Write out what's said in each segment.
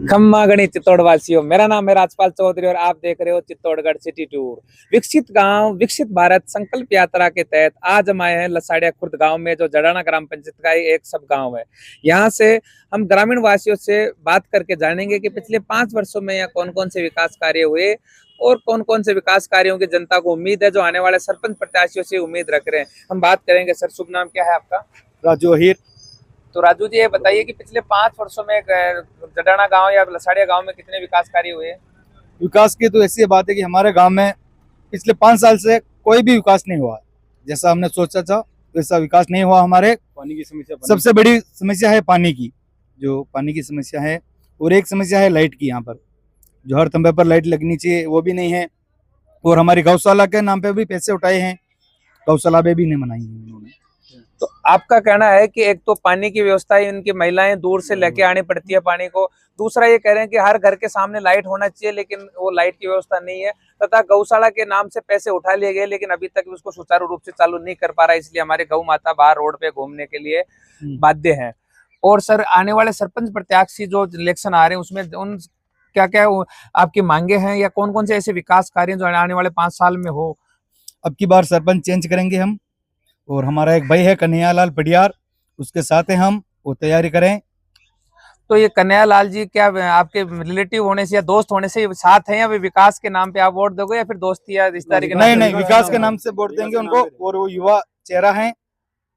खम्मा गणी चित्तौड़ वासियों, मेरा नाम है राजपाल चौधरी और आप देख रहे हो चित्तौड़गढ़ सिटी टूर। विकसित गांव विकसित भारत संकल्प यात्रा के तहत आज हम आए हैं लसाड़िया खुर्द गांव में, जो जड़ाना ग्राम पंचायत का ही एक सब गांव है। यहां से हम ग्रामीण वासियों से बात करके जानेंगे कि पिछले 5 वर्षों में यहाँ कौन कौन से विकास कार्य हुए और कौन कौन से विकास कार्यों की जनता को उम्मीद है, जो आने वाले सरपंच प्रत्याशियों से उम्मीद रख रहे हैं। हम बात करेंगे। सर, शुभ नाम क्या है आपका? राजू अहीर। तो राजू जी, ये बताइए कि पिछले 5 वर्षों में जडाना गांव या लसाड़िया गांव में कितने विकास कार्य हुए? विकास की तो ऐसी बात है कि हमारे गांव में पिछले 5 साल से कोई भी विकास नहीं हुआ। जैसा हमने सोचा था वैसा विकास नहीं हुआ। हमारे पानी की समस्या, सबसे बड़ी समस्या है पानी की, जो पानी की समस्या है, और एक समस्या है लाइट की। यहाँ पर जो हर खंभे पर लाइट लगनी चाहिए वो भी नहीं है, और हमारी गौशाला के नाम पे भी पैसे उठाए हैं, गौशाला भी नहीं बनाई है उन्होंने। तो आपका कहना है कि एक तो पानी की व्यवस्था है, इनकी महिलाएं दूर से लेके आनी पड़ती है पानी को। दूसरा ये कह रहे हैं कि हर घर के सामने लाइट होना चाहिए, लेकिन वो लाइट की व्यवस्था नहीं है। तथा गौशाला के नाम से पैसे उठा लिए गए, लेकिन अभी तक उसको सुचारू रूप से चालू नहीं कर पा रहा है, इसलिए हमारे गौ माता बाहर रोड पे घूमने के लिए बाध्य है। और सर, आने वाले सरपंच प्रत्याशी जो इलेक्शन आ रहे हैं उसमें उन क्या क्या आपकी मांगे हैं, या कौन कौन से ऐसे विकास कार्य जो आने वाले 5 साल में हो? अब की बार सरपंच चेंज करेंगे हम, और हमारा एक भाई है कन्हैयालाल पडियार, उसके साथ है हम, वो तैयारी करें। तो ये कन्हैयालाल जी क्या आपके रिलेटिव होने से या दोस्त होने से साथ हैं, या वे विकास के नाम पे आप वोट दोगे, या फिर दोस्ती या रिश्तेदारी के नाम? नहीं, विकास के नाम से वोट देंगे उनको, और वो युवा चेहरा है,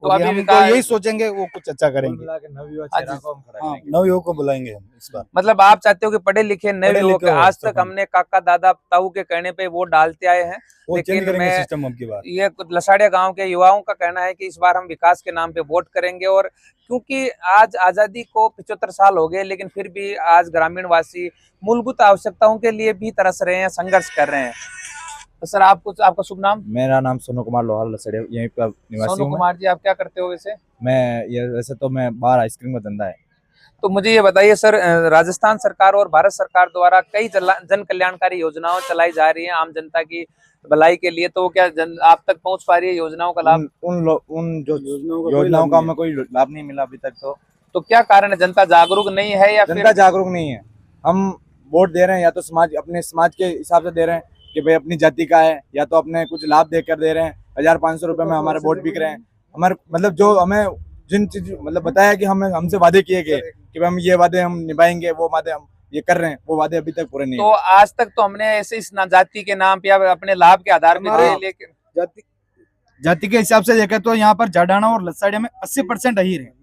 तो अभी अभी हम तो यही सोचेंगे वो कुछ अच्छा करेंगे। नवयुवक को बुलाएंगे हम इस बार। मतलब आप चाहते हो कि पढ़े लिखे नए युवक, आज तक सरपंच। हमने काका दादा ताऊ के कहने पे वोट डालते आए हैं, लेकिन मैं सिस्टम अब की बार ये लसाड़िया गांव के युवाओं का कहना है कि इस बार हम विकास के नाम पे वोट करेंगे। और क्योंकि आज आजादी को 75 साल हो गए, लेकिन फिर भी आज ग्रामीण वासी मूलभूत आवश्यकताओं के लिए भी तरस रहे हैं, संघर्ष कर रहे हैं। तो सर, आपका शुभ नाम? मेरा नाम सोनू कुमार लोहार, लसड़िया यहीं का निवासी सोनू हूं मैं। कुमार जी, आप क्या करते हो वैसे? वैसे तो मैं बाहर आइसक्रीम का धंधा है। तो मुझे ये बताइए सर, राजस्थान सरकार और भारत सरकार द्वारा कई जन कल्याणकारी योजनाओं चलाई जा रही हैं आम जनता की भलाई के लिए, तो क्या आप तक पहुंच पा रही है योजनाओं का लाभ? उन जो योजनाओं का हमें कोई लाभ नहीं मिला अभी तक। तो क्या कारण है? जनता जागरूक नहीं है, या जनता जागरूक नहीं है? हम वोट दे रहे हैं या तो अपने समाज के हिसाब से दे रहे हैं कि भाई अपनी जाति का है, या तो अपने कुछ लाभ देकर दे रहे हैं। 1500 रुपए में हमारे वोट बिक रहे हैं। हमारे मतलब जो हमें जिन चीज मतलब बताया कि हमसे वादे किए गए कि हम ये वादे हम निभाएंगे, वो वादे हम ये कर रहे हैं, वो वादे अभी तक पूरे नहीं। तो आज तक तो हमने ऐसे इस जाति के नाम पे या अपने लाभ के आधार पर दिए, लेकिन जाति के हिसाब से देखें तो यहाँ पर जाडाना और लसाड़िया में 80% अहीर है,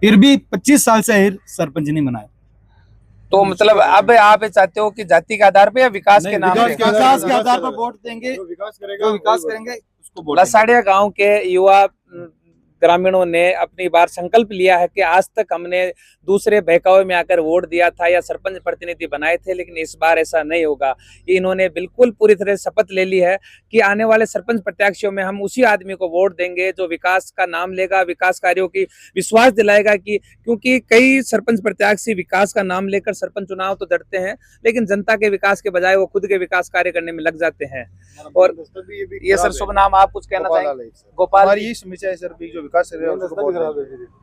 फिर भी 25 साल से अहीर सरपंच नहीं बनाया। तो मतलब अब आप चाहते हो कि जाति के आधार पे या विकास के नाम पे? विकास के आधार पर वोट देंगे, विकास करेंगे उसको वोट। लसाड़िया गांव के युवा ग्रामीणों ने अपनी बार संकल्प लिया है कि आज तक हमने दूसरे बहकावे में आकर वोट दिया था या सरपंच प्रतिनिधि बनाए थे, लेकिन इस बार ऐसा नहीं होगा। इन्होंने बिल्कुल पूरी तरह शपथ ले ली है कि आने वाले सरपंच प्रत्याशियों में हम उसी आदमी को वोट देंगे जो विकास का नाम लेगा, विकास कार्यों की विश्वास दिलाएगा। कि क्योंकि कई सरपंच प्रत्याशी विकास का नाम लेकर सरपंच चुनाव तो डरते हैं, लेकिन जनता के विकास के बजाय वो खुद के विकास कार्य करने में लग जाते हैं। और ये सर, शुभ नाम, आप कुछ कहना चाहेंगे? गोपाल, हमारी यही समस्या है सर, जो विकास कर रहे हैं उसको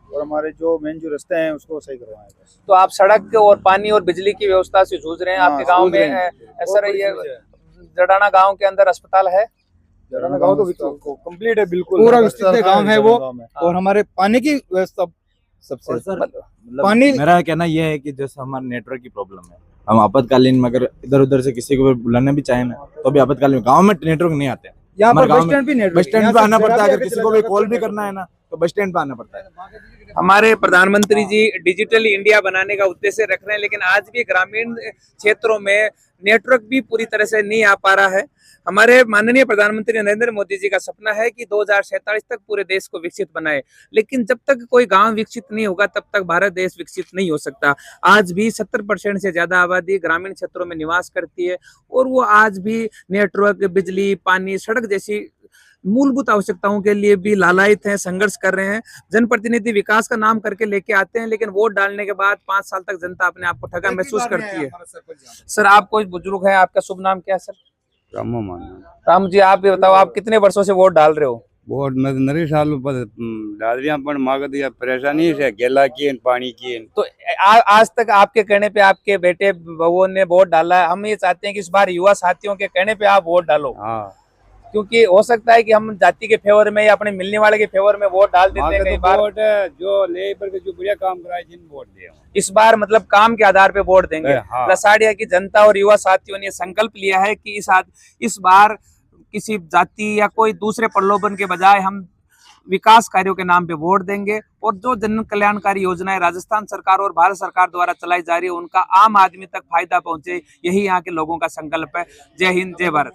और हमारे जो मेन जो रास्ते हैं उसको सही करवाएं बस। तो आप सड़क और पानी और बिजली की व्यवस्था से जूझ रहे हैं आपके गांव में? सर, ये जडाना गांव के अंदर अस्पताल है? जडाना गांव तो कंप्लीट है, बिल्कुल पूरा विस्तृत गांव है वो, और हमारे पानी की व्यवस्था सबसे मतलब पानी। मेरा कहना यह है कि जैसे हमारे नेटवर्क की प्रॉब्लम है, हम आपातकालीन में अगर इधर उधर से किसी को बुलाना भी चाहे ना, तो भी आपातकालीन गांव में नेटवर्क नहीं आते। यहाँ पर बस स्टैंड पे आना पड़ता है, अगर किसी को भी कॉल भी करना है ना तो बस स्टैंड पे आना पड़ता है। हमारे प्रधानमंत्री जी डिजिटल इंडिया बनाने का उद्देश्य रख रहे हैं, लेकिन आज भी ग्रामीण क्षेत्रों में नेटवर्क भी पूरी तरह से नहीं आ पा रहा है। हमारे माननीय प्रधानमंत्री नरेंद्र मोदी जी का सपना है कि 2047 तक पूरे देश को विकसित बनाए, लेकिन जब तक कोई गांव विकसित नहीं होगा तब तक भारत देश विकसित नहीं हो सकता। आज भी 70% से ज्यादा आबादी ग्रामीण क्षेत्रों में निवास करती है, और वो आज भी नेटवर्क, बिजली, पानी, सड़क जैसी मूलभूत आवश्यकताओं के लिए भी लालायित हैं, संघर्ष कर रहे हैं। जनप्रतिनिधि विकास का नाम करके लेके आते हैं, लेकिन वोट डालने के बाद 5 साल तक जनता अपने आप को ठगा महसूस करती है। सर, आप कोई बुजुर्ग हैं, आपका शुभ नाम क्या है सर? रामू मान। राम जी, आप ये बताओ, आप कितने वर्षों से वोट डाल रहे हो? वोट નથી સાલું પર દાદરિયા પણ માગતી પરેશાनी છે गेला की पानी की तो आज तक आपके कहने पे आपके बेटे बहू ने वोट डाला है। हम ये चाहते हैं कि इस बार युवा साथियों के कहने पे आप वोट डालो, हाँ क्योंकि हो सकता है कि हम जाति के फेवर में या अपने मिलने वाले के फेवर में वोट डाल देते हैं कई बार। वोट जो लेबर के जो बढ़िया काम कराए जिन वोट दिए इस बार मतलब काम के आधार पे वोट देंगे। हाँ। लसाड़िया की जनता और युवा साथियों ने संकल्प लिया है कि इस बार किसी जाति या कोई दूसरे प्रलोभन के बजाय हम विकास कार्यों के नाम पे वोट देंगे और जो जन कल्याणकारी योजनाएं राजस्थान सरकार और भारत सरकार द्वारा चलाई जा रही है उनका आम आदमी तक फायदा पहुंचे, यही यहाँ के लोगों का संकल्प है। जय हिंद, जय भारत।